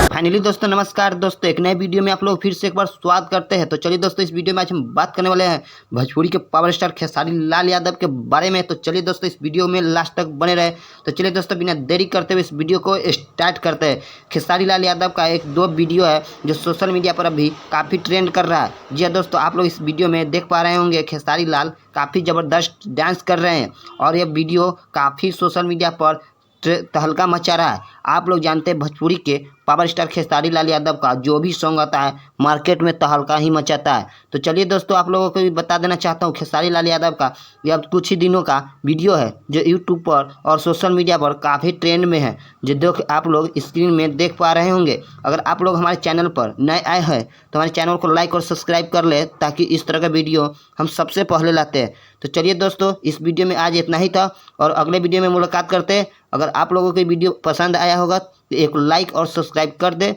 Finally दोस्तों नमस्कार दोस्तों, एक नए वीडियो में आप लोग फिर से एक बार स्वागत करते हैं। तो चलिए दोस्तों, इस वीडियो में आज हम बात करने वाले हैं भोजपुरी के पावर स्टार खेसारी लाल यादव के बारे में। तो चलिए दोस्तों, इस वीडियो में लास्ट तक बने रहे। तो चलिए दोस्तों, बिना देरी करते हुए इस वीडियो को स्टार्ट करते हैं। खेसारी लाल यादव का एक दो वीडियो है जो सोशल मीडिया पर अभी काफ़ी ट्रेंड कर रहा है। जी हाँ दोस्तों, आप लोग इस वीडियो में देख पा रहे होंगे खेसारी लाल काफ़ी ज़बरदस्त डांस कर रहे हैं और यह वीडियो काफ़ी सोशल मीडिया पर तहलका मचा रहा है। आप लोग जानते हैं भोजपुरी के पावर स्टार खेसारी लाल यादव का जो भी सॉन्ग आता है मार्केट में तहलका ही मचाता है। तो चलिए दोस्तों, आप लोगों को भी बता देना चाहता हूँ, खेसारी लाल यादव का यह कुछ ही दिनों का वीडियो है जो यूट्यूब पर और सोशल मीडिया पर काफ़ी ट्रेंड में है, जो आप लोग स्क्रीन में देख पा रहे होंगे। अगर आप लोग हमारे चैनल पर नए आए हैं तो हमारे चैनल को लाइक और सब्सक्राइब कर ले, ताकि इस तरह का वीडियो हम सबसे पहले लाते हैं। तो चलिए दोस्तों, इस वीडियो में आज इतना ही था और अगले वीडियो में मुलाकात करते हैं। अगर आप लोगों को वीडियो पसंद आया होगा तो एक लाइक और सब्सक्राइब कर दे।